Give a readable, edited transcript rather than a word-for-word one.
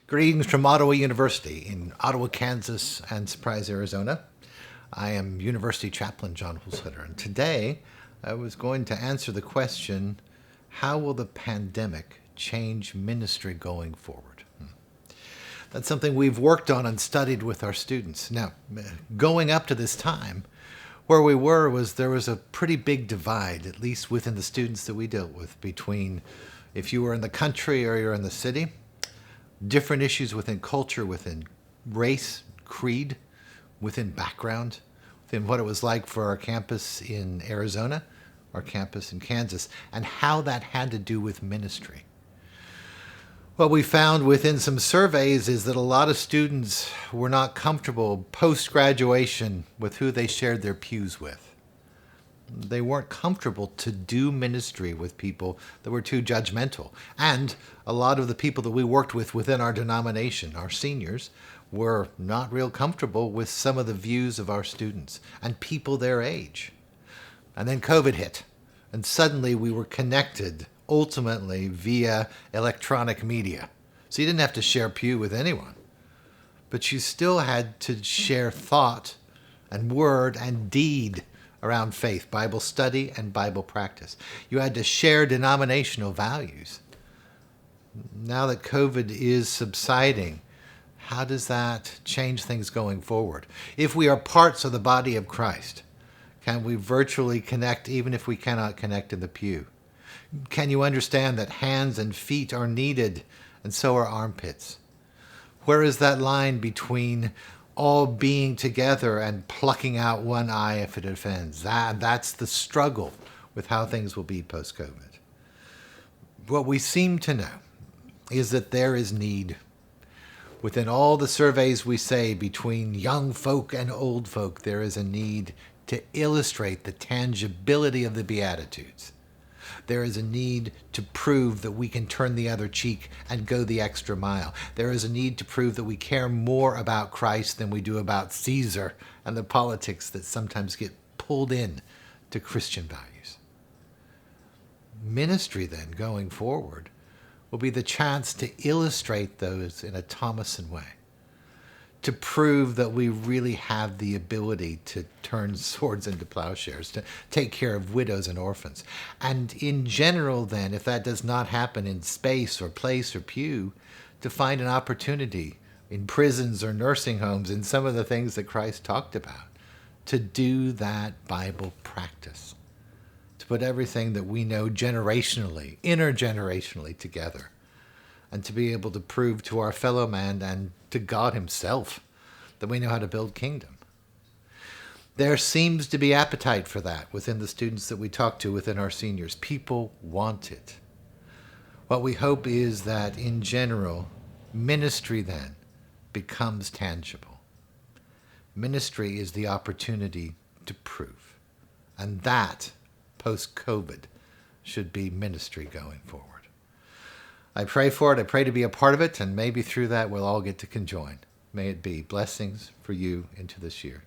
Greetings from Ottawa University in Ottawa, Kansas, and Surprise, Arizona. I am University Chaplain John Holzhuter, and today I was going to answer the question, how will the pandemic change ministry going forward? That's something we've worked on and studied with our students. Now, going up to this time, where we were was there was a pretty big divide, at least within the students that we dealt with, between if you were in the country or you're in the city. Different issues within culture, within race, creed, within background, within what it was like for our campus in Arizona, our campus in Kansas, and how that had to do with ministry. What we found within some surveys is that a lot of students were not comfortable post-graduation with who they shared their pews with. They weren't comfortable to do ministry with people that were too judgmental. And a lot of the people that we worked with within our denomination, our seniors, were not real comfortable with some of the views of our students and people their age. And then COVID hit, and suddenly we were connected ultimately via electronic media. So you didn't have to share pew with anyone, but you still had to share thought and word and deed around faith, Bible study, and Bible practice. You had to share denominational values. Now that COVID is subsiding, how does that change things going forward? If we are parts of the body of Christ, can we virtually connect even if we cannot connect in the pew? Can you understand that hands and feet are needed, and so are armpits? Where is that line between all being together and plucking out one eye if it offends? That's the struggle with how things will be post-COVID. What we seem to know is that there is need. Within all the surveys we say between young folk and old folk, there is a need to illustrate the tangibility of the Beatitudes. There is a need to prove that we can turn the other cheek and go the extra mile. There is a need to prove that we care more about Christ than we do about Caesar and the politics that sometimes get pulled in to Christian values. Ministry then, going forward, will be the chance to illustrate those in a Thomason way, to prove that we really have the ability to turn swords into plowshares, to take care of widows and orphans. And in general then, if that does not happen in space or place or pew, to find an opportunity in prisons or nursing homes, in some of the things that Christ talked about, to do that Bible practice, to put everything that we know generationally, intergenerationally together, and to be able to prove to our fellow man and to God himself that we know how to build kingdom. There seems to be appetite for that within the students that we talk to within our seniors. People want it. What we hope is that in general, ministry then becomes tangible. Ministry is the opportunity to prove. And that, post-COVID, should be ministry going forward. I pray for it. I pray to be a part of it, and maybe through that we'll all get to conjoin. May it be blessings for you into this year.